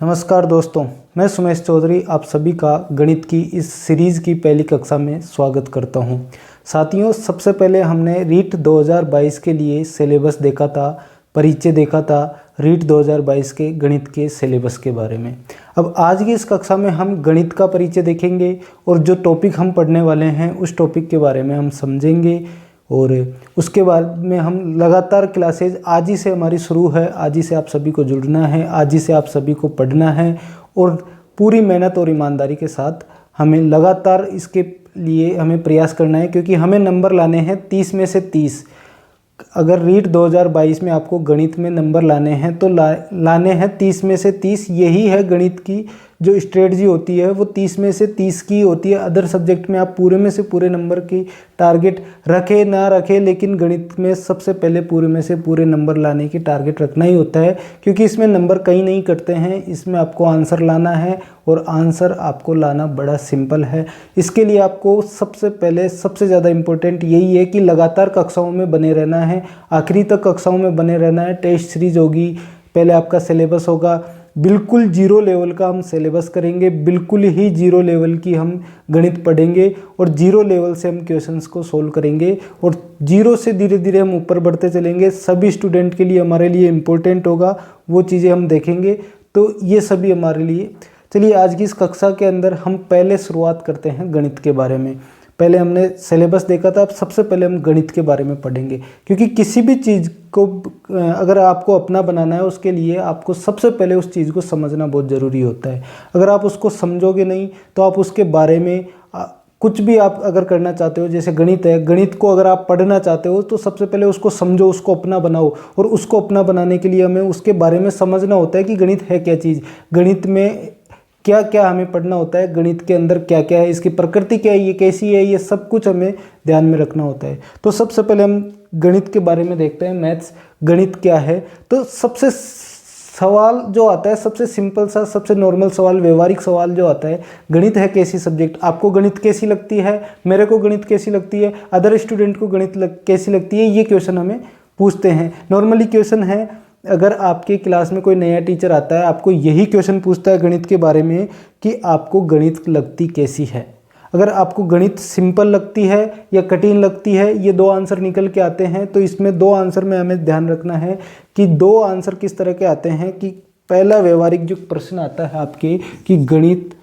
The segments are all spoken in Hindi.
नमस्कार दोस्तों, मैं सुमेश चौधरी आप सभी का गणित की इस सीरीज़ की पहली कक्षा में स्वागत करता हूं। साथियों, सबसे पहले हमने रीट 2022 के लिए सिलेबस देखा था, परिचय देखा था रीट 2022 के गणित के सिलेबस के बारे में। अब आज की इस कक्षा में हम गणित का परिचय देखेंगे और जो टॉपिक हम पढ़ने वाले हैं उस टॉपिक के बारे में हम समझेंगे और उसके बाद में हम लगातार क्लासेज आज ही से हमारी शुरू है। आज ही से आप सभी को जुड़ना है, आज ही से आप सभी को पढ़ना है और पूरी मेहनत और ईमानदारी के साथ हमें लगातार इसके लिए हमें प्रयास करना है, क्योंकि हमें नंबर लाने हैं 30 में से 30। अगर रीट 2022 में आपको गणित में नंबर लाने हैं तो लाने हैं 30 में से 30। यही है गणित की जो स्ट्रेटजी होती है, वो 30 में से 30 की होती है। अदर सब्जेक्ट में आप पूरे में से पूरे नंबर की टारगेट रखे ना रखे, लेकिन गणित में सबसे पहले पूरे में से पूरे नंबर लाने की टारगेट रखना ही होता है, क्योंकि इसमें नंबर कहीं नहीं कटते हैं। इसमें आपको आंसर लाना है और आंसर आपको लाना बड़ा सिंपल है। इसके लिए आपको सबसे पहले सबसे ज़्यादा इम्पोर्टेंट यही है कि लगातार कक्षाओं में बने रहना है, आखिरी तक कक्षाओं में बने रहना है। टेस्ट सीरीज होगी, पहले आपका सिलेबस होगा, बिल्कुल जीरो लेवल का हम सिलेबस करेंगे, बिल्कुल ही जीरो लेवल की हम गणित पढ़ेंगे और जीरो लेवल से हम क्वेश्चंस को सोल्व करेंगे और जीरो से धीरे धीरे हम ऊपर बढ़ते चलेंगे। सभी स्टूडेंट के लिए हमारे लिए इम्पोर्टेंट होगा, वो चीज़ें हम देखेंगे। तो ये सभी हमारे लिए। चलिए आज की इस कक्षा के अंदर हम पहले शुरुआत करते हैं गणित के बारे में। पहले हमने सिलेबस देखा था, अब सबसे पहले हम गणित के बारे में पढ़ेंगे, क्योंकि किसी भी चीज़ को अगर आपको अपना बनाना है उसके लिए आपको सबसे पहले उस चीज़ को समझना बहुत ज़रूरी होता है। अगर आप उसको समझोगे नहीं तो आप उसके बारे में कुछ भी आप अगर करना चाहते हो, जैसे गणित है, गणित को अगर आप पढ़ना चाहते हो तो सबसे पहले उसको समझो, उसको अपना बनाओ। और उसको अपना बनाने के लिए हमें उसके बारे में समझना होता है कि गणित है क्या चीज़, गणित में क्या क्या हमें पढ़ना होता है, गणित के अंदर क्या क्या है, इसकी प्रकृति क्या है, ये कैसी है, ये सब कुछ हमें ध्यान में रखना होता है। तो सबसे पहले हम गणित के बारे में देखते हैं, मैथ्स गणित क्या है। तो सबसे सवाल जो आता है, सबसे सिंपल सा, सबसे नॉर्मल सवाल, व्यवहारिक सवाल जो आता है, गणित है कैसी सब्जेक्ट, आपको गणित कैसी लगती है, मेरे को गणित कैसी लगती है, अदर स्टूडेंट को गणित कैसी लगती है, ये क्वेश्चन हमें पूछते हैं। नॉर्मली क्वेश्चन है, अगर आपके क्लास में कोई नया टीचर आता है, आपको यही क्वेश्चन पूछता है गणित के बारे में कि आपको गणित लगती कैसी है। अगर आपको गणित सिंपल लगती है या कठिन लगती है, ये दो आंसर निकल के आते हैं। तो इसमें दो आंसर में हमें ध्यान रखना है कि दो आंसर किस तरह के आते हैं। कि पहला व्यवहारिक जो प्रश्न आता है आपके कि गणित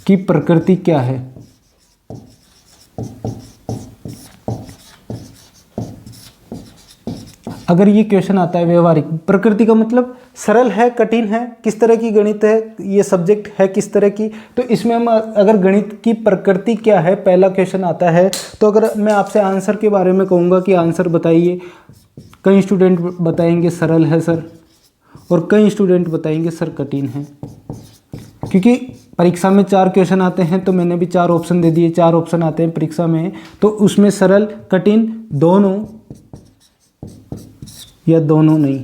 की प्रकृति क्या है। अगर ये क्वेश्चन आता है व्यवहारिक, प्रकृति का मतलब सरल है, कठिन है, किस तरह की गणित है, ये सब्जेक्ट है किस तरह की। तो इसमें हम अगर गणित की प्रकृति क्या है पहला क्वेश्चन आता है, तो अगर मैं आपसे आंसर के बारे में कहूँगा कि आंसर बताइए, कई स्टूडेंट बताएंगे सरल है सर और कई स्टूडेंट बताएंगे सर कठिन है। क्योंकि परीक्षा में 4 क्वेश्चन आते हैं तो मैंने भी 4 ऑप्शन दे दिए, 4 ऑप्शन आते हैं परीक्षा में, तो उसमें सरल कठिन दोनों या दोनों नहीं।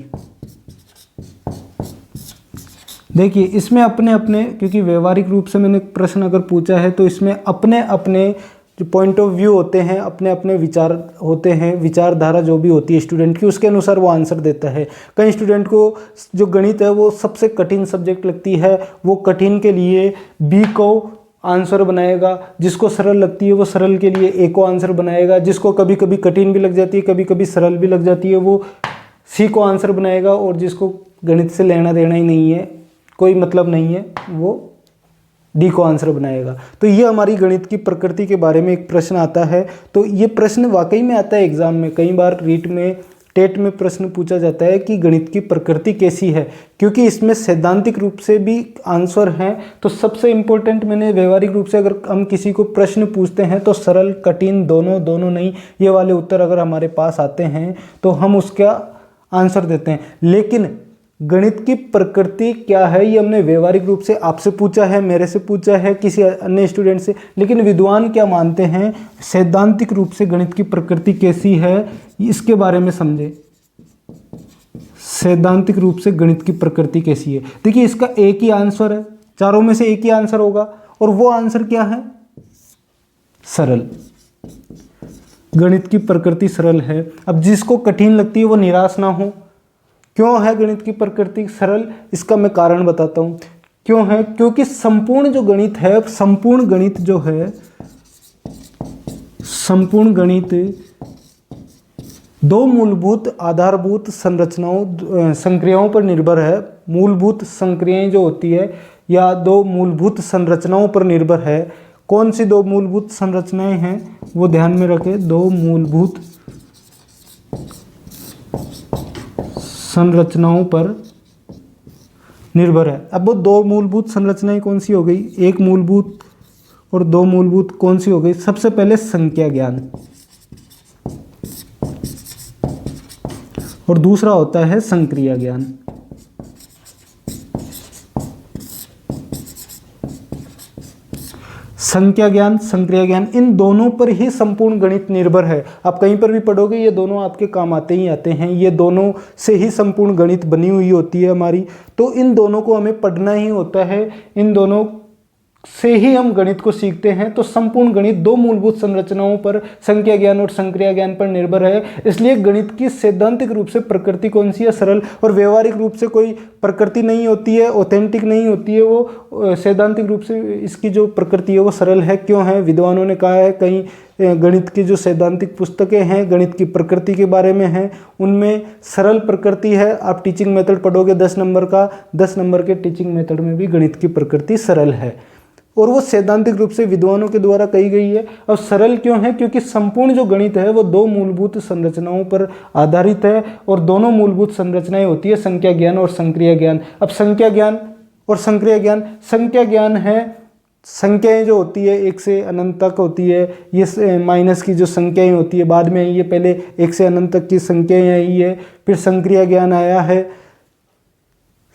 देखिए इसमें अपने अपने, क्योंकि व्यवहारिक रूप से मैंने प्रश्न अगर पूछा है तो इसमें अपने अपने जो पॉइंट ऑफ व्यू होते हैं, अपने अपने विचार होते हैं, विचारधारा जो भी होती है स्टूडेंट की, उसके अनुसार वो आंसर देता है। कई स्टूडेंट को जो गणित है वो सबसे कठिन सब्जेक्ट लगती है, वो कठिन के लिए बी को आंसर बनाएगा, जिसको सरल लगती है वो सरल के लिए ए को आंसर बनाएगा, जिसको कभी कभी कठिन भी लग जाती है, कभी कभी सरल भी लग जाती है, वो सी को आंसर बनाएगा, और जिसको गणित से लेना देना ही नहीं है, कोई मतलब नहीं है, वो डी को आंसर बनाएगा। तो ये हमारी गणित की प्रकृति के बारे में एक प्रश्न आता है। तो ये प्रश्न वाकई में आता है एग्जाम में, कई बार रीट में, टेट में प्रश्न पूछा जाता है कि गणित की प्रकृति कैसी है, क्योंकि इसमें सैद्धांतिक रूप से भी आंसर हैं। तो सबसे इम्पोर्टेंट, मैंने व्यवहारिक रूप से अगर हम किसी को प्रश्न पूछते हैं तो सरल कठिन दोनों, दोनों नहीं, ये वाले उत्तर अगर हमारे पास आते हैं तो हम उसका आंसर देते हैं। लेकिन गणित की प्रकृति क्या है ये हमने व्यवहारिक रूप से आपसे पूछा है, मेरे से पूछा है, किसी अन्य स्टूडेंट से, लेकिन विद्वान क्या मानते हैं, सैद्धांतिक रूप से गणित की प्रकृति कैसी है इसके बारे में समझे। सैद्धांतिक रूप से गणित की प्रकृति कैसी है, देखिए इसका एक ही आंसर है, चारों में से एक ही आंसर होगा, और वो आंसर क्या है, सरल। गणित की प्रकृति सरल है। अब जिसको कठिन लगती है वो निराश ना हो, क्यों है गणित की प्रकृति सरल, इसका मैं कारण बताता हूँ क्यों है। क्योंकि संपूर्ण जो गणित है, संपूर्ण गणित जो है, संपूर्ण गणित दो मूलभूत आधारभूत संरचनाओं संक्रियाओं पर निर्भर है। मूलभूत संक्रियाएं जो होती है या दो मूलभूत संरचनाओं पर निर्भर है। कौन सी दो मूलभूत संरचनाएं हैं वो ध्यान में रखें, दो मूलभूत संरचनाओं पर निर्भर है। अब वो दो मूलभूत संरचनाएं कौन सी हो गई, एक मूलभूत और दो मूलभूत कौन सी हो गई। सबसे पहले संख्या ज्ञान और दूसरा होता है संक्रिया ज्ञान। संख्या ज्ञान, संक्रिया ज्ञान, इन दोनों पर ही संपूर्ण गणित निर्भर है। आप कहीं पर भी पढ़ोगे ये दोनों आपके काम आते ही आते हैं, ये दोनों से ही संपूर्ण गणित बनी हुई होती है हमारी। तो इन दोनों को हमें पढ़ना ही होता है, इन दोनों से ही हम गणित को सीखते हैं। तो संपूर्ण गणित दो मूलभूत संरचनाओं पर, संख्या ज्ञान और संक्रिया ज्ञान पर निर्भर है। इसलिए गणित की सैद्धांतिक रूप से प्रकृति कौन सी है, सरल। और व्यवहारिक रूप से कोई प्रकृति नहीं होती है, ऑथेंटिक नहीं होती है वो, सैद्धांतिक रूप से इसकी जो प्रकृति है वो सरल है। क्यों है, विद्वानों ने कहा है, कहीं गणित की जो सैद्धांतिक पुस्तकें हैं गणित की प्रकृति के बारे में हैं, उनमें सरल प्रकृति है। आप टीचिंग मेथड पढ़ोगे 10 नंबर का, 10 नंबर के टीचिंग मेथड में भी गणित की प्रकृति सरल है और वो सैद्धांतिक रूप से विद्वानों के द्वारा कही गई है। और सरल क्यों है, क्योंकि संपूर्ण जो गणित है वो दो मूलभूत संरचनाओं पर आधारित है और दोनों मूलभूत संरचनाएं होती है संख्या ज्ञान और संक्रिया ज्ञान। अब संख्या ज्ञान और संक्रिया ज्ञान, संख्या ज्ञान है संख्याएं जो होती है 1 से अनंत तक होती है, ये माइनस की जो संख्याएं होती है बाद में आई है, पहले 1 से अनंत तक की संख्याएं आई है। फिर संक्रिया ज्ञान आया है।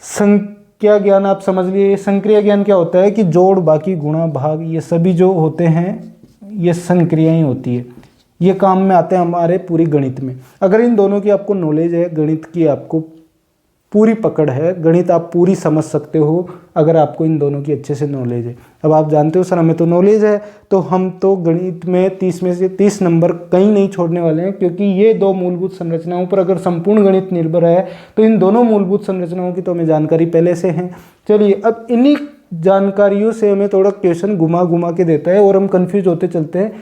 संख्या ज्ञान आप समझ लिए। संक्रिया ज्ञान क्या होता है कि जोड़, बाकी, गुणा, भाग, ये सभी जो होते हैं ये संक्रियाएं होती है, ये काम में आते हैं हमारे पूरी गणित में। अगर इन दोनों की आपको नॉलेज है, गणित की आपको पूरी पकड़ है, गणित आप पूरी समझ सकते हो अगर आपको इन दोनों की अच्छे से नॉलेज है। अब आप जानते हो सर हमें तो नॉलेज है, तो हम तो गणित में 30 में से 30 नंबर कहीं नहीं छोड़ने वाले हैं, क्योंकि ये दो मूलभूत संरचनाओं पर अगर संपूर्ण गणित निर्भर है तो इन दोनों मूलभूत संरचनाओं की तो हमें जानकारी पहले से है। चलिए अब इन्हीं जानकारियों से हमें थोड़ा क्वेश्चन घुमा घुमा के देता है और हम कन्फ्यूज होते चलते हैं।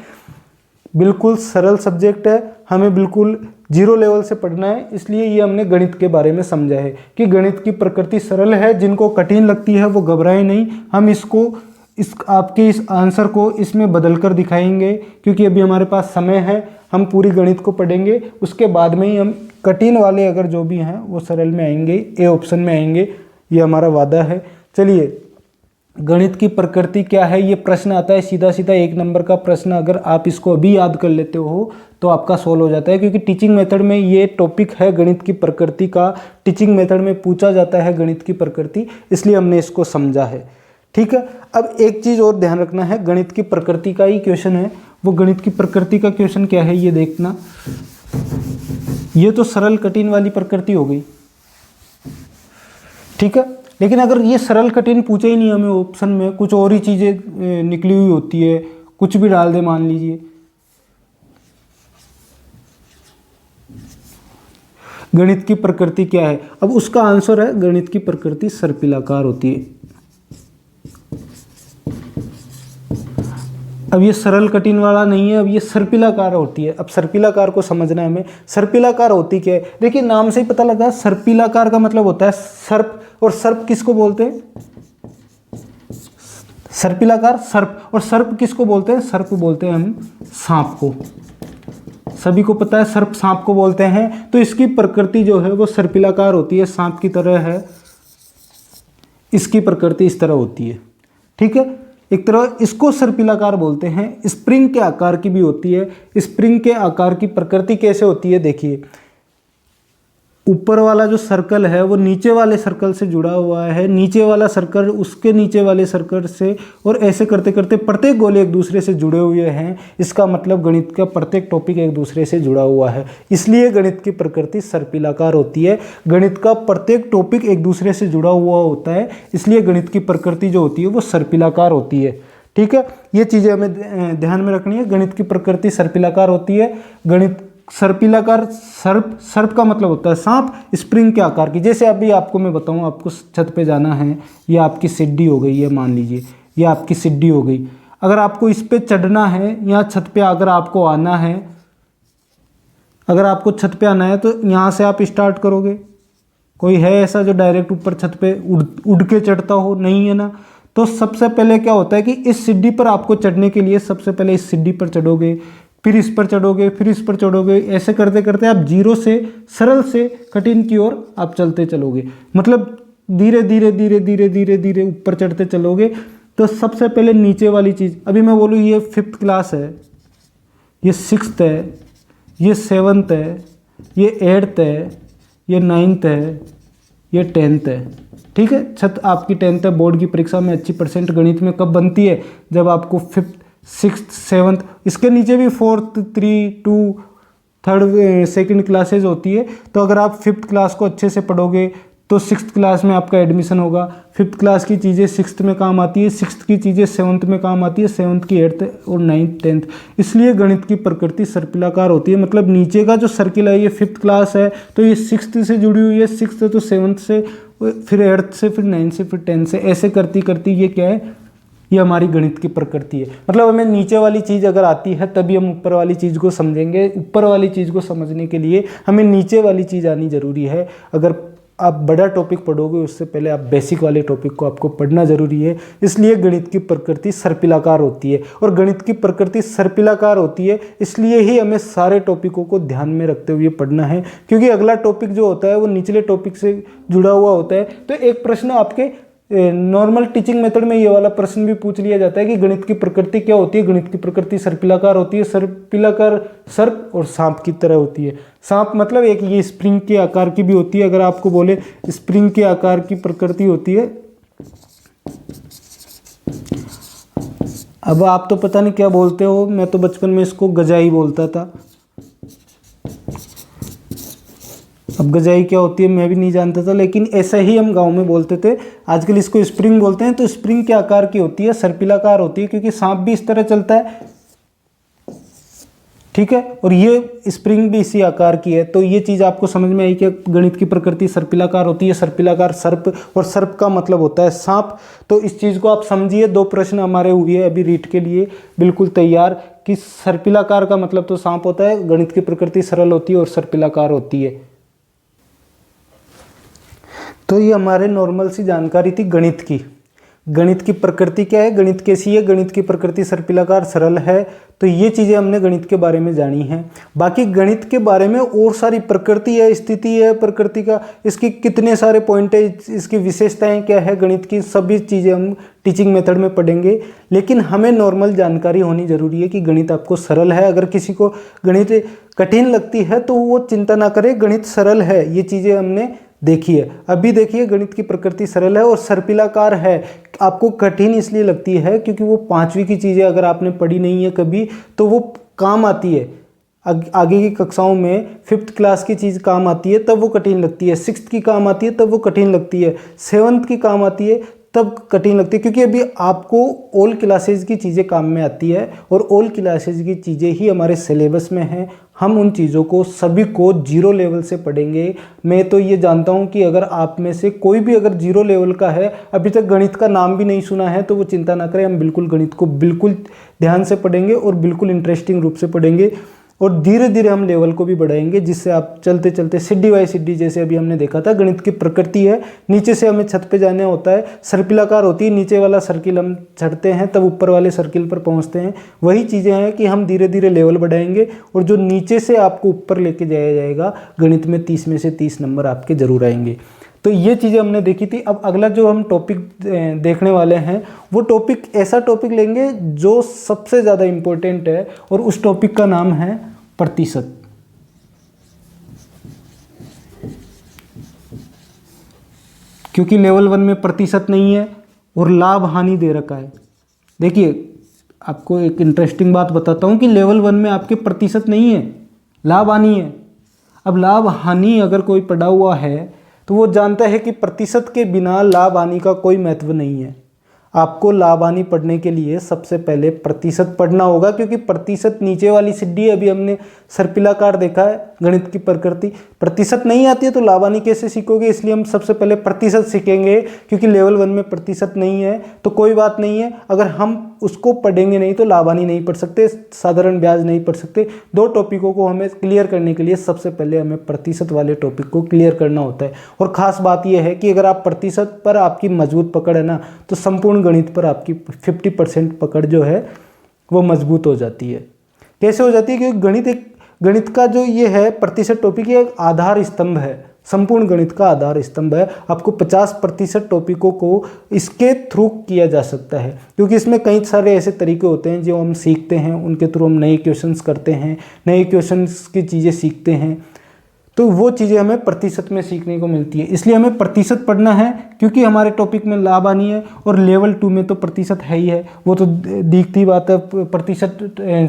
बिल्कुल सरल सब्जेक्ट है, हमें बिल्कुल 0 लेवल से पढ़ना है, इसलिए ये हमने गणित के बारे में समझा है कि गणित की प्रकृति सरल है। जिनको कठिन लगती है वो घबराए नहीं, हम इसको आपके इस आंसर को इसमें बदल कर दिखाएंगे, क्योंकि अभी हमारे पास समय है। हम पूरी गणित को पढ़ेंगे, उसके बाद में ही हम कठिन वाले अगर जो भी हैं वो सरल में आएंगे, ए ऑप्शन में आएंगे, ये हमारा वादा है। चलिए गणित की प्रकृति क्या है, ये प्रश्न आता है सीधा सीधा 1 नंबर का प्रश्न। अगर आप इसको अभी याद कर लेते हो तो आपका सोल्व हो जाता है, क्योंकि टीचिंग मेथड में ये टॉपिक है गणित की प्रकृति का। टीचिंग मेथड में पूछा जाता है गणित की प्रकृति, इसलिए हमने इसको समझा है। ठीक है, अब एक चीज़ और ध्यान रखना है, गणित की प्रकृति का ही क्वेश्चन है, वो गणित की प्रकृति का क्वेश्चन क्या है ये देखना। ये तो सरल कठिन वाली प्रकृति हो गई, ठीक है। लेकिन अगर ये सरल कठिन पूछे ही नहीं हमें ऑप्शन में, कुछ और ही चीज़ें निकली हुई होती है, कुछ भी डाल दे मान लीजिए, गणित की प्रकृति क्या है, अब उसका आंसर है गणित की प्रकृति सर्पिलाकार होती है। अब ये सरल कठिन वाला नहीं है, अब ये सर्पिलाकार होती है। अब सर्पिलाकार को समझना है हमें, सर्पिलाकार होती क्या है। देखिए नाम से ही पता लगा, सर्पिलाकार का मतलब होता है सर्प, और सर्प किसको बोलते हैं, सर्पिलाकार सर्प। और सर्प किसको बोलते हैं, सर्प बोलते हैं हम सांप को, सभी को पता है सर्प सांप को बोलते हैं। तो इसकी प्रकृति जो है वो सर्पिलाकार होती है, सांप की तरह है, इसकी प्रकृति इस तरह होती है। ठीक है, एक तरह इसको सर्पिलाकार बोलते हैं। स्प्रिंग के आकार की भी होती है। स्प्रिंग के आकार की प्रकृति कैसे होती है, देखिए ऊपर वाला जो सर्कल है वो नीचे वाले सर्कल से जुड़ा हुआ है, नीचे वाला सर्कल उसके नीचे वाले सर्कल से, और ऐसे करते करते प्रत्येक गोले एक दूसरे से जुड़े हुए हैं। इसका मतलब गणित का प्रत्येक टॉपिक एक दूसरे से जुड़ा हुआ है, इसलिए गणित की प्रकृति सर्पिलाकार होती है। गणित का प्रत्येक टॉपिक एक दूसरे से जुड़ा हुआ होता है, इसलिए गणित की प्रकृति जो होती है वो सर्पिलाकार होती है। ठीक है, ये चीज़ें हमें ध्यान में रखनी है। गणित की प्रकृति सर्पिलाकार होती है। गणित सर्पिलाकार, सर्प का मतलब होता है सांप, स्प्रिंग के आकार की। जैसे अभी आपको मैं बताऊं, आपको छत पे जाना है, ये आपकी सीढ़ी हो गई है, मान लीजिए ये आपकी सीढ़ी हो गई। अगर आपको इस पे चढ़ना है, यहाँ छत पे अगर आपको आना है, अगर आपको छत पे आना है तो यहाँ से आप स्टार्ट करोगे। कोई है ऐसा जो डायरेक्ट ऊपर छत पे उड़ के चढ़ता हो? नहीं है ना। तो सबसे पहले क्या होता है कि इस सीढ़ी पर आपको चढ़ने के लिए सबसे पहले इस सीढ़ी पर चढ़ोगे, फिर इस पर चढ़ोगे, फिर इस पर चढ़ोगे। ऐसे करते करते आप जीरो से सरल से कठिन की ओर आप चलते चलोगे। मतलब धीरे धीरे धीरे धीरे धीरे धीरे ऊपर चढ़ते चलोगे। तो सबसे पहले नीचे वाली चीज़, अभी मैं बोलूँ ये 5th क्लास है, ये 6th है, ये 7th है, ये 8th है, ये 9th है, ये 10th है। ठीक है, छत आपकी 10th है। बोर्ड की परीक्षा में अच्छी परसेंट गणित में कब बनती है? जब आपको 5th 6th 7th, इसके नीचे भी 4th 3 2 3rd 2nd क्लासेज होती है। तो अगर आप 5th क्लास को अच्छे से पढ़ोगे तो 6th क्लास में आपका एडमिशन होगा। 5th क्लास की चीज़ें 6th में काम आती है, 6th की चीज़ें 7th में काम आती है, 7th की 8th और 9th 10th। इसलिए गणित की प्रकृति सर्पिलाकार होती है। मतलब नीचे का जो सर्किल है ये 5th क्लास है तो ये 6th से जुड़ी हुई है, 6th तो 7th से, फिर 8th से, फिर 9th से, फिर 10th से। ऐसे करती करती ये क्या है, ये हमारी गणित की प्रकृति है। मतलब हमें नीचे वाली चीज़ अगर आती है तभी हम ऊपर वाली चीज़ को समझेंगे। ऊपर वाली चीज़ को समझने के लिए हमें नीचे वाली चीज़ आनी ज़रूरी है। अगर आप बड़ा टॉपिक पढ़ोगे उससे पहले आप बेसिक वाले टॉपिक को आपको पढ़ना ज़रूरी है। इसलिए गणित की प्रकृति सर्पिलाकार होती है। और गणित की प्रकृति सर्पिलाकार होती है इसलिए ही हमें सारे टॉपिकों को ध्यान में रखते हुए पढ़ना है, क्योंकि अगला टॉपिक जो होता है वो निचले टॉपिक से जुड़ा हुआ होता है। तो एक प्रश्न आपके नॉर्मल टीचिंग मेथड में ये वाला प्रश्न भी पूछ लिया जाता है कि गणित की प्रकृति क्या होती है? गणित की प्रकृति सर्पिलाकार होती है। सर्पिलाकार सर्प और सांप की तरह होती है। सांप मतलब एक ये स्प्रिंग के आकार की भी होती है। अगर आपको बोले स्प्रिंग के आकार की प्रकृति होती है। अब आप तो पता नहीं क्या बोलते हो, मैं तो बचपन में इसको गजाई बोलता था। अब गजाई क्या होती है मैं भी नहीं जानता था, लेकिन ऐसा ही हम गांव में बोलते थे। आजकल इसको स्प्रिंग बोलते हैं। तो स्प्रिंग के आकार की होती है, सर्पिलाकार होती है, क्योंकि सांप भी इस तरह चलता है। ठीक है, और ये स्प्रिंग भी इसी आकार की है। तो ये चीज़ आपको समझ में आई कि गणित की प्रकृति सर्पिलाकार होती है। सर्पिलाकार सर्प, और सर्प का मतलब होता है सांप। तो इस चीज़ को आप समझिए। 2 प्रश्न हमारे हुए अभी रीट के लिए बिल्कुल तैयार कि सर्पिलाकार का मतलब तो सांप होता है, गणित की प्रकृति सरल होती है और सर्पिलाकार होती है। तो ये हमारे नॉर्मल सी जानकारी थी गणित की। गणित की प्रकृति क्या है, गणित कैसी है, गणित की प्रकृति सर्पिलाकार सरल है। तो ये चीज़ें हमने गणित के बारे में जानी हैं। बाकी गणित के बारे में और सारी प्रकृति है, स्थिति है प्रकृति का, इसकी कितने सारे पॉइंट है, इसकी विशेषताएं क्या है गणित की, सभी चीज़ें हम टीचिंग मेथड में पढ़ेंगे। लेकिन हमें नॉर्मल जानकारी होनी जरूरी है कि गणित आपको सरल है। अगर किसी को गणित कठिन लगती है तो वो चिंता ना करे, गणित सरल है। ये चीज़ें हमने देखी है। अभी देखिए गणित की प्रकृति सरल है और सर्पिलाकार है। आपको कठिन इसलिए लगती है क्योंकि वो 5वीं की चीज़ें अगर आपने पढ़ी नहीं है कभी तो वो काम आती है। आगे की कक्षाओं में 5th क्लास की चीज़ काम आती है तब वो कठिन लगती है, 6th की काम आती है तब वो कठिन लगती है, 7th की काम आती है तब कठिन लगती है। क्योंकि अभी आपको ऑल क्लासेज की चीज़ें काम में आती है और ऑल क्लासेज की चीज़ें ही हमारे सिलेबस में हैं। हम उन चीज़ों को सभी को 0 लेवल से पढ़ेंगे। मैं तो ये जानता हूँ कि अगर आप में से कोई भी अगर 0 लेवल का है, अभी तक गणित का नाम भी नहीं सुना है, तो वो चिंता ना करें। हम बिल्कुल गणित को बिल्कुल ध्यान से पढ़ेंगे और बिल्कुल इंटरेस्टिंग रूप से पढ़ेंगे और धीरे धीरे हम लेवल को भी बढ़ाएंगे, जिससे आप चलते चलते सीढ़ी बाई सीढ़ी, जैसे अभी हमने देखा था गणित की प्रकृति है, नीचे से हमें छत पे जाना होता है, सर्पिलाकार होती है, नीचे वाला सर्किल हम चढ़ते हैं तब ऊपर वाले सर्किल पर पहुंचते हैं। वही चीज़ें हैं कि हम धीरे धीरे लेवल बढ़ाएंगे और जो नीचे से आपको ऊपर लेके जाया जाएगा, गणित में 30 में से 30 नंबर आपके जरूर आएंगे। तो ये चीज़ें हमने देखी थी। अब अगला जो हम टॉपिक देखने वाले हैं वो टॉपिक ऐसा टॉपिक लेंगे जो सबसे ज़्यादा इम्पोर्टेंट है और उस टॉपिक का नाम है प्रतिशत। क्योंकि लेवल 1 में प्रतिशत नहीं है और लाभ हानि दे रखा है। देखिए आपको एक इंटरेस्टिंग बात बताता हूँ कि लेवल 1 में आपके प्रतिशत नहीं है, लाभ हानि है। अब लाभ हानि अगर कोई पढ़ा हुआ है तो वो जानता है कि प्रतिशत के बिना लाभ हानि का कोई महत्व नहीं है। आपको लाभ हानि पढ़ने के लिए सबसे पहले प्रतिशत पढ़ना होगा, क्योंकि प्रतिशत नीचे वाली सीढ़ी, अभी हमने सर्पिलाकार देखा है गणित की प्रकृति, प्रतिशत नहीं आती है तो लाभ हानि कैसे सीखोगे, इसलिए हम सबसे पहले प्रतिशत सीखेंगे। क्योंकि लेवल 1 में प्रतिशत नहीं है तो कोई बात नहीं है, अगर हम उसको पढ़ेंगे नहीं तो लाभ हानि नहीं पढ़ सकते, साधारण ब्याज नहीं पढ़ सकते। दो टॉपिकों को हमें क्लियर करने के लिए सबसे पहले हमें प्रतिशत वाले टॉपिक को क्लियर करना होता है। और ख़ास बात यह है कि अगर आप प्रतिशत पर आपकी मजबूत पकड़ है ना, तो संपूर्ण गणित पर आपकी 50% पकड़ जो है वो मजबूत हो जाती है। कैसे हो जाती है? क्योंकि गणित का जो ये है प्रतिशत टॉपिक, ये एक आधार स्तंभ है, संपूर्ण गणित का आधार स्तंभ है। आपको 50% टॉपिकों को इसके थ्रू किया जा सकता है, क्योंकि इसमें कई सारे ऐसे तरीके होते हैं जो हम सीखते हैं, उनके थ्रू हम नए क्वेश्चंस करते हैं, नए क्वेश्चंस की चीज़ें सीखते हैं, तो वो चीज़ें हमें प्रतिशत में सीखने को मिलती है। इसलिए हमें प्रतिशत पढ़ना है, क्योंकि हमारे टॉपिक में लाभ हानि है और लेवल 2 में तो प्रतिशत है ही है, वो तो दिखती बात है, प्रतिशत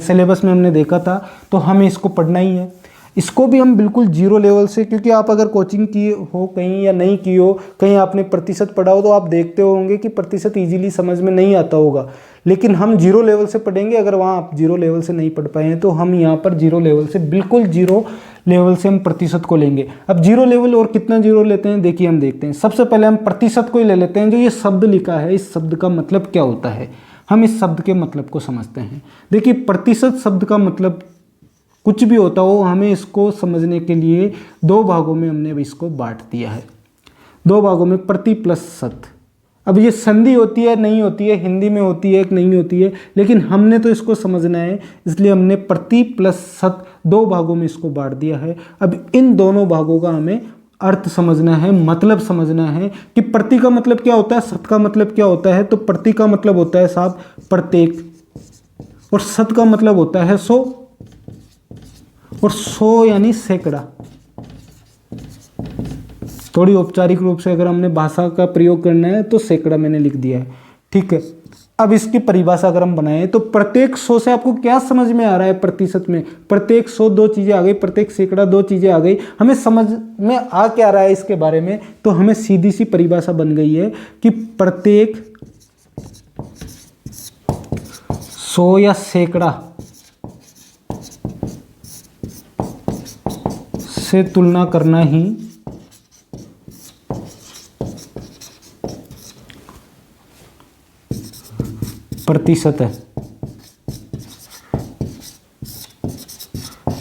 सिलेबस में हमने देखा था, तो हमें इसको पढ़ना ही है। इसको भी हम बिल्कुल जीरो लेवल से, क्योंकि आप अगर कोचिंग की हो कहीं या नहीं की हो, कहीं आपने प्रतिशत पढ़ा हो तो आप देखते होंगे कि प्रतिशत इजीली समझ में नहीं आता होगा, लेकिन हम जीरो लेवल से पढ़ेंगे। अगर वहाँ आप जीरो लेवल से नहीं पढ़ पाए हैं तो हम यहाँ पर जीरो लेवल से, बिल्कुल जीरो लेवल से हम प्रतिशत को लेंगे। अब जीरो लेवल और कितना जीरो लेते हैं देखिए, हम देखते हैं। सबसे पहले हम प्रतिशत को ही ले लेते हैं। जो ये शब्द लिखा है, इस शब्द का मतलब क्या होता है, हम इस शब्द के मतलब को समझते हैं। देखिए, प्रतिशत शब्द का मतलब कुछ भी होता हो, हमें इसको समझने के लिए दो भागों में हमने इसको बांट दिया है। दो भागों में, प्रति प्लस शत। अब ये संधि होती है नहीं होती है, हिंदी में होती है कि नहीं होती है, लेकिन हमने तो इसको समझना है, इसलिए हमने प्रति प्लस शत दो भागों में इसको बांट दिया है। अब इन दोनों भागों का हमें अर्थ समझना है, मतलब समझना है कि प्रति का मतलब क्या होता है, शत का मतलब क्या होता है। तो प्रति का मतलब होता है साहब प्रत्येक, और शत का मतलब होता है 100, और 100 यानी सैकड़ा। थोड़ी औपचारिक रूप से अगर हमने भाषा का प्रयोग करना है तो सैकड़ा मैंने लिख दिया है, ठीक है। अब इसकी परिभाषा अगर हम बनाएं तो प्रत्येक 100 से आपको क्या समझ में आ रहा है प्रतिशत में? प्रत्येक 100 दो चीज़ें आ गई, प्रत्येक सैकड़ा दो चीज़ें आ गई। हमें समझ में आ क्या रहा है इसके बारे में? तो हमें सीधी सी परिभाषा बन गई है कि प्रत्येक 100 या सैकड़ा से तुलना करना ही प्रतिशत है।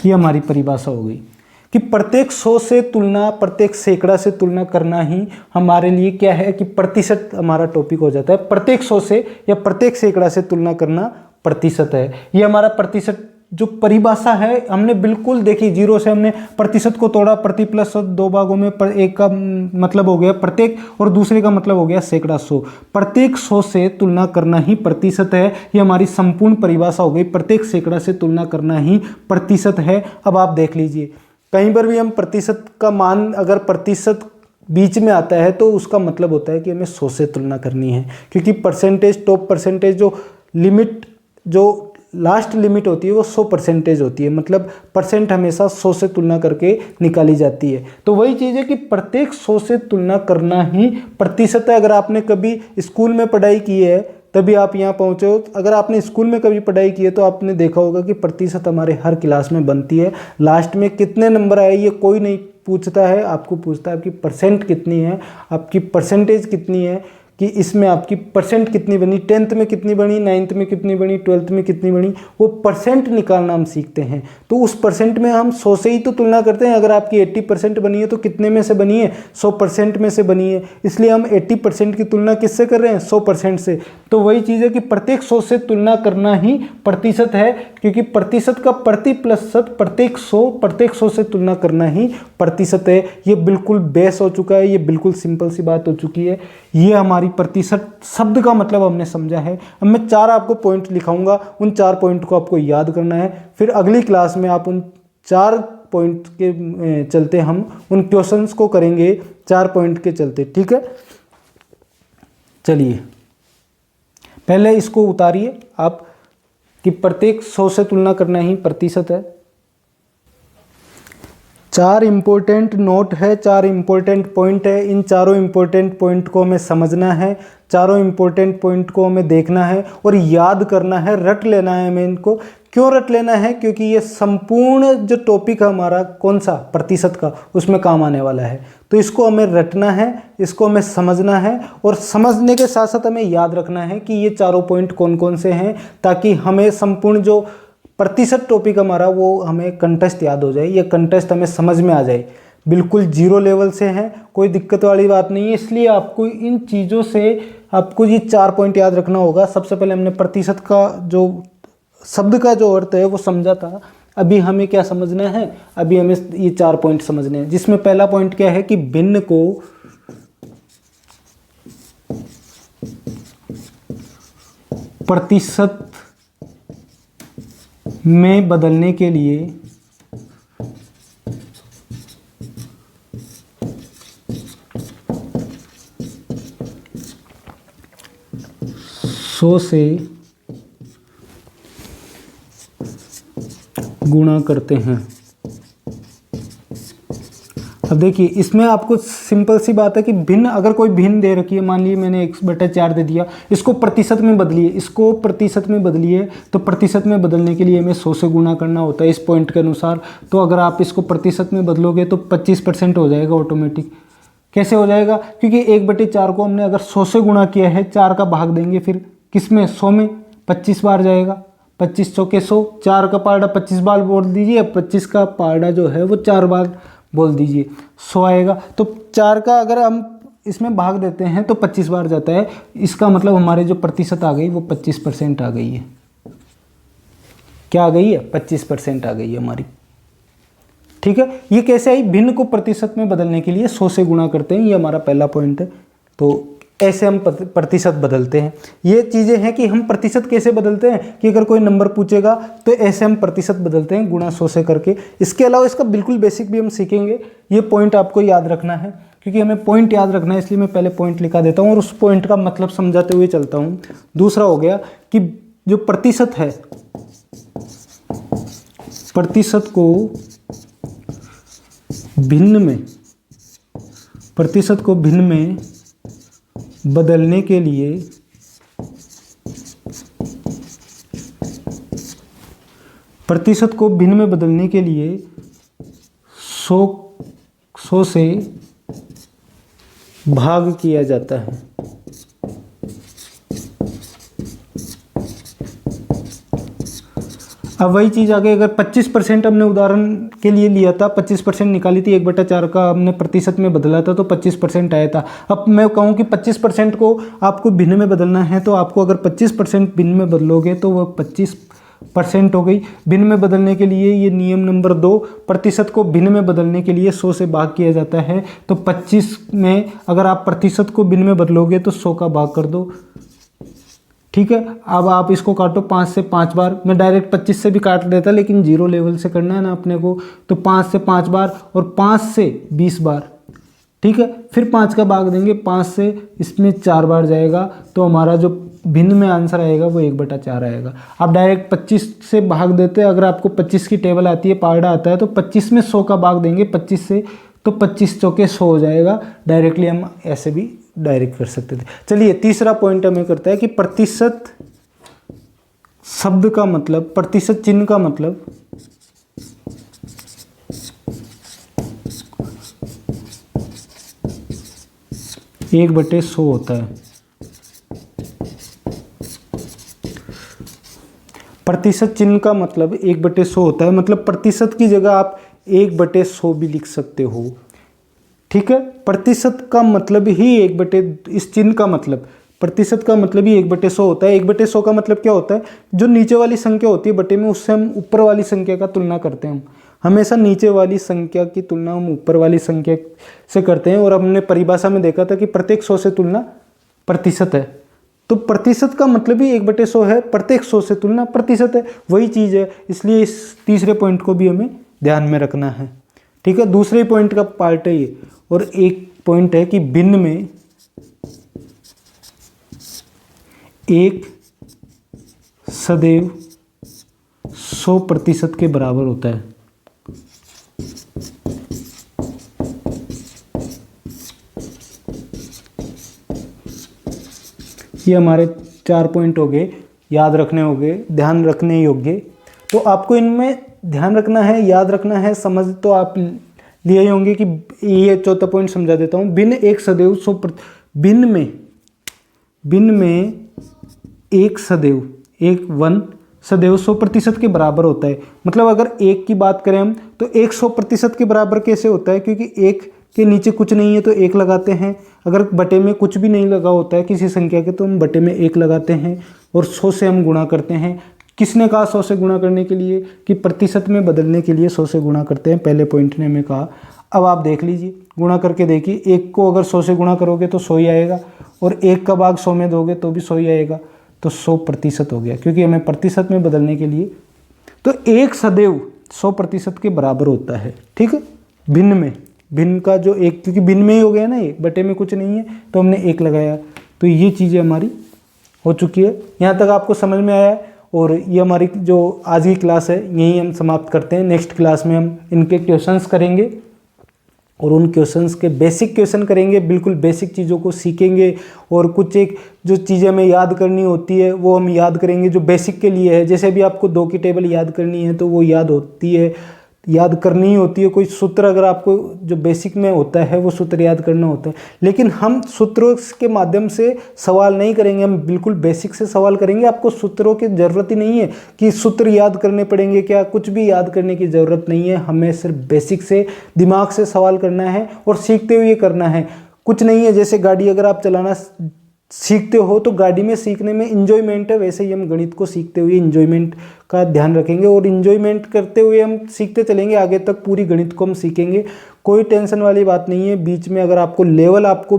ये हमारी परिभाषा हो गई कि प्रत्येक 100 से तुलना, प्रत्येक सैकड़ा से तुलना करना ही हमारे लिए क्या है कि प्रतिशत हमारा टॉपिक हो जाता है। प्रत्येक 100 से या प्रत्येक सैकड़ा से तुलना करना प्रतिशत है। ये हमारा प्रतिशत जो परिभाषा है, हमने बिल्कुल देखी, जीरो से हमने प्रतिशत को तोड़ा, प्रति प्लस शत दो भागों में, पर एक का मतलब हो गया प्रत्येक और दूसरे का मतलब हो गया सैकड़ा 100। प्रत्येक 100 से तुलना करना ही प्रतिशत है। ये हमारी संपूर्ण परिभाषा हो गई, प्रत्येक सैकड़ा से तुलना करना ही प्रतिशत है। अब आप देख लीजिए, कहीं पर भी हम प्रतिशत का मान अगर प्रतिशत बीच में आता है तो उसका मतलब होता है कि हमें 100 से तुलना करनी है, क्योंकि परसेंटेज, टॉप परसेंटेज, जो लिमिट, जो लास्ट लिमिट होती है वो 100% होती है। मतलब परसेंट हमेशा 100 से तुलना करके निकाली जाती है। तो वही चीज़ है कि प्रत्येक 100 से तुलना करना ही प्रतिशत है। अगर आपने कभी स्कूल में पढ़ाई की है तभी आप यहाँ पहुँचे हो। अगर आपने स्कूल में कभी पढ़ाई की है तो आपने देखा होगा कि प्रतिशत हमारे हर क्लास में बनती है। लास्ट में कितने नंबर आए ये कोई नहीं पूछता है, आपको पूछता है आपकी परसेंट कितनी है, आपकी परसेंटेज कितनी है, कि इसमें आपकी परसेंट कितनी बनी, 10th में कितनी बनी, 9th में कितनी बनी, 12th में कितनी बनी, वो परसेंट निकालना हम सीखते हैं। तो उस परसेंट में हम 100 से ही तो तुलना करते हैं। अगर आपकी 80% बनी है तो कितने में से बनी है? 100% में से बनी है। इसलिए हम 80% की तुलना किससे कर रहे हैं? 100% से। तो वही चीज़ है कि प्रत्येक 100 से तुलना करना ही प्रतिशत है, क्योंकि प्रतिशत का प्रति प्लस शत, प्रत्येक 100 से तुलना करना ही प्रतिशत है। ये बिल्कुल बेस हो चुका है, ये बिल्कुल सिंपल सी बात हो चुकी है। ये हमारी प्रतिशत शब्द का मतलब हमने समझा है। अब मैं 4 आपको पॉइंट लिखाऊंगा, उन 4 पॉइंट को आपको याद करना है। फिर अगली क्लास में आप उन 4 पॉइंट के चलते हम उन क्वेश्चंस को करेंगे 4 पॉइंट के चलते, ठीक है। चलिए पहले इसको उतारिए आप कि प्रत्येक 100 से तुलना करना ही प्रतिशत है। 4 इम्पोर्टेंट नोट है, 4 इम्पोर्टेंट पॉइंट है। इन चारों इम्पोर्टेंट पॉइंट को हमें समझना है। चारों इंपॉर्टेंट पॉइंट को हमें देखना है और याद करना है, रट लेना है हमें इनको। क्यों रट लेना है? क्योंकि ये संपूर्ण जो टॉपिक है हमारा कौन सा, प्रतिशत का, उसमें काम आने वाला है। तो इसको हमें रटना है, इसको हमें समझना है और समझने के साथ साथ हमें याद रखना है कि ये चारों पॉइंट कौन कौन से हैं, ताकि हमें संपूर्ण जो प्रतिशत टॉपिक हमारा वो हमें कंटेस्ट याद हो जाए, ये कंटेस्ट हमें समझ में आ जाए। बिल्कुल जीरो लेवल से है, कोई दिक्कत वाली बात नहीं है। इसलिए आपको इन चीज़ों से आपको ये 4 पॉइंट याद रखना होगा। सबसे पहले हमने प्रतिशत का जो शब्द का जो अर्थ है वो समझा था। अभी हमें क्या समझना है? अभी हमें ये 4 पॉइंट समझने हैं, जिसमें पहला पॉइंट क्या है कि भिन्न को प्रतिशत में बदलने के लिए 100 से गुणा करते हैं। अब देखिए, इसमें आपको सिंपल सी बात है कि भिन्न, अगर कोई भिन्न दे रखी है, मान लीजिए मैंने 1/4 दे दिया, इसको प्रतिशत में बदलिए, इसको प्रतिशत में बदलिए, तो प्रतिशत में बदलने के लिए हमें 100 से गुणा करना होता है इस पॉइंट के अनुसार। तो अगर आप इसको प्रतिशत में बदलोगे तो 25% हो जाएगा ऑटोमेटिक। कैसे हो जाएगा? क्योंकि 1/4 को हमने अगर 100 से गुणा किया है, 4 का भाग देंगे फिर किसमें, 100 में, 25 बार जाएगा। 25 चौके 100, 4 का पारडा 25 बार बोल दीजिए, 25 का पारडा जो है वो 4 बार बोल दीजिए, 100 आएगा। तो 4 का अगर हम इसमें भाग देते हैं तो 25 बार जाता है। इसका मतलब हमारे जो प्रतिशत आ गई वो 25% आ गई है। क्या आ गई है? 25% आ गई है हमारी। ठीक है, ये कैसे आई? भिन्न को प्रतिशत में बदलने के लिए 100 से गुणा करते हैं, ये हमारा पहला पॉइंट है। तो ऐसे हम प्रतिशत बदलते हैं। ये चीज़ें हैं कि हम प्रतिशत कैसे बदलते हैं, कि अगर कोई नंबर पूछेगा तो ऐसे हम प्रतिशत बदलते हैं, गुणा 100 से करके। इसके अलावा इसका बिल्कुल बेसिक भी हम सीखेंगे। ये पॉइंट आपको याद रखना है, क्योंकि हमें पॉइंट याद रखना है, इसलिए मैं पहले पॉइंट लिखा देता हूँ और उस पॉइंट का मतलब समझाते हुए चलता हूँ। दूसरा हो गया कि जो प्रतिशत है, प्रतिशत को भिन्न में, प्रतिशत को भिन्न में बदलने के लिए प्रतिशत को भिन्न में बदलने के लिए 100 से भाग किया जाता है। अब वही चीज़ आ गई, अगर 25% हमने उदाहरण के लिए लिया था, 25% निकाली थी, 1/4 का हमने प्रतिशत में बदला था तो 25% आया था। अब मैं कहूँ कि 25% को आपको भिन्न में बदलना है, तो आपको अगर 25% भिन्न में बदलोगे तो वो 25% हो गई। भिन्न में बदलने के लिए ये नियम नंबर 2, प्रतिशत को भिन्न में बदलने के लिए 100 से भाग किया जाता है। तो 25 में अगर आप प्रतिशत को भिन्न में बदलोगे तो 100 का भाग कर दो। ठीक है, अब आप इसको काटो 5 से 5 बार। मैं डायरेक्ट 25 से भी काट लेता, लेकिन जीरो लेवल से करना है ना अपने को, तो 5 से 5 बार और 5 से 20 बार। ठीक है, फिर 5 का भाग देंगे, 5 से इसमें 4 बार जाएगा, तो हमारा जो भिन्न में आंसर आएगा वो 1/4 आएगा। आप डायरेक्ट 25 से भाग देते हैं, अगर आपको 25 की टेबल आती है, पारडा आता है, तो 25 में 100 का भाग देंगे 25 से, तो 25 चौके 100 हो जाएगा। डायरेक्टली हम ऐसे भी डायरेक्ट कर सकते थे। चलिए, तीसरा पॉइंट हमें करता है कि प्रतिशत शब्द का मतलब, प्रतिशत चिन्ह का मतलब 1/100 होता है। प्रतिशत चिन्ह का मतलब 1/100 होता है, मतलब प्रतिशत की जगह आप 1/100 भी लिख सकते हो। ठीक है, प्रतिशत का मतलब ही इस चिन्ह का मतलब, प्रतिशत का मतलब ही 1/100 होता है। 1/100 का मतलब क्या होता है? जो नीचे वाली संख्या होती है बटे में, उससे हम ऊपर वाली संख्या का तुलना करते हैं। हम हमेशा नीचे वाली संख्या की तुलना हम ऊपर वाली संख्या से करते हैं। और हमने परिभाषा में देखा था कि प्रत्येक 100 से तुलना प्रतिशत है। तो प्रतिशत का मतलब ही 1/100 है, प्रत्येक 100 से तुलना प्रतिशत है, वही चीज़ है। इसलिए इस तीसरे पॉइंट को भी हमें ध्यान में रखना है। ठीक है, दूसरे पॉइंट का पार्ट है ये। और एक पॉइंट है कि भिन्न में एक सदैव 100% के बराबर होता है। ये हमारे 4 पॉइंट हो गए, याद रखने हो गए, ध्यान रखने योग्य। तो आपको इनमें ध्यान रखना है, याद रखना है, समझ तो आप लिए ही होंगे कि ये चौथा पॉइंट समझा देता हूँ। भिन्न एक सदैव भिन्न में एक सदैव एक 1 सदैव 100% के बराबर होता है। मतलब अगर एक की बात करें हम तो एक 100% के बराबर कैसे होता है, क्योंकि एक के नीचे कुछ नहीं है तो एक लगाते हैं। अगर बटे में कुछ भी नहीं लगा होता है किसी संख्या के तो हम बटे में एक लगाते हैं और 100 से हम गुणा करते हैं। किसने कहा 100 से गुणा करने के लिए, कि प्रतिशत में बदलने के लिए 100 से गुणा करते हैं, पहले पॉइंट ने हमें कहा। अब आप देख लीजिए, गुणा करके देखिए, एक को अगर 100 से गुणा करोगे तो 100 ही आएगा, और एक का भाग 100 में दोगे तो भी 100 ही आएगा, तो 100% हो गया, क्योंकि हमें प्रतिशत में बदलने के लिए। तो एक सदैव 100% के बराबर होता है, ठीक है। भिन्न में, भिन्न का जो एक, क्योंकि भिन्न में ही हो गया ना, एक बटे में कुछ नहीं है तो हमने एक लगाया। तो ये चीज़ें हमारी हो चुकी है। यहाँ तक आपको समझ में आया है। और ये हमारी जो आज की क्लास है यहीं हम समाप्त करते हैं। नेक्स्ट क्लास में हम इनके क्वेश्चंस करेंगे और उन क्वेश्चंस के बेसिक क्वेश्चन करेंगे, बिल्कुल बेसिक चीज़ों को सीखेंगे। और कुछ एक जो चीज़ें हमें याद करनी होती है वो हम याद करेंगे जो बेसिक के लिए है। जैसे भी आपको 2 की टेबल याद करनी है तो वो याद होती है, याद करनी ही होती है। कोई सूत्र अगर आपको जो बेसिक में होता है वो सूत्र याद करना होता है, लेकिन हम सूत्रों के माध्यम से सवाल नहीं करेंगे, हम बिल्कुल बेसिक से सवाल करेंगे। आपको सूत्रों की ज़रूरत ही नहीं है कि सूत्र याद करने पड़ेंगे, क्या कुछ भी याद करने की ज़रूरत नहीं है। हमें सिर्फ बेसिक से दिमाग से सवाल करना है और सीखते हुए करना है। कुछ नहीं है, जैसे गाड़ी अगर आप चलाना सीखते हो तो गाड़ी में सीखने में इंजॉयमेंट है, वैसे ही हम गणित को सीखते हुए इंजॉयमेंट का ध्यान रखेंगे और इंजॉयमेंट करते हुए हम सीखते चलेंगे। आगे तक पूरी गणित को हम सीखेंगे, कोई टेंशन वाली बात नहीं है। बीच में अगर आपको लेवल आपको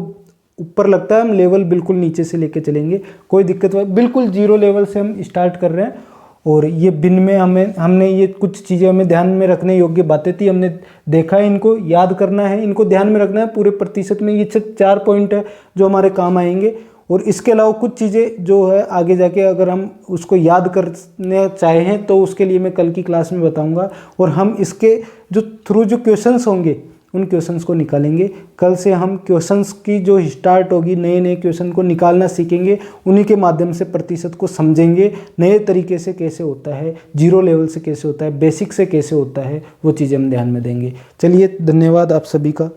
ऊपर लगता है, हम लेवल बिल्कुल नीचे से लेके चलेंगे, कोई दिक्कत बिल्कुल 0 लेवल से हम स्टार्ट कर रहे हैं। और ये बिन में हमने ये कुछ चीज़ें हमें ध्यान में रखने योग्य बातें थी, हमने देखा है, इनको याद करना है, इनको ध्यान में रखना है। पूरे प्रतिशत में ये 4 पॉइंट है जो हमारे काम आएंगे। और इसके अलावा कुछ चीज़ें जो है आगे जाके अगर हम उसको याद करने चाहें तो उसके लिए मैं कल की क्लास में बताऊंगा। और हम इसके जो थ्रू जो क्वेश्चंस होंगे उन क्वेश्चंस को निकालेंगे। कल से हम क्वेश्चंस की जो स्टार्ट होगी, नए नए क्वेश्चन को निकालना सीखेंगे, उन्हीं के माध्यम से प्रतिशत को समझेंगे। नए तरीके से कैसे होता है, 0 लेवल से कैसे होता है, बेसिक से कैसे होता है, वो चीज़ें हम ध्यान में देंगे। चलिए, धन्यवाद आप सभी का।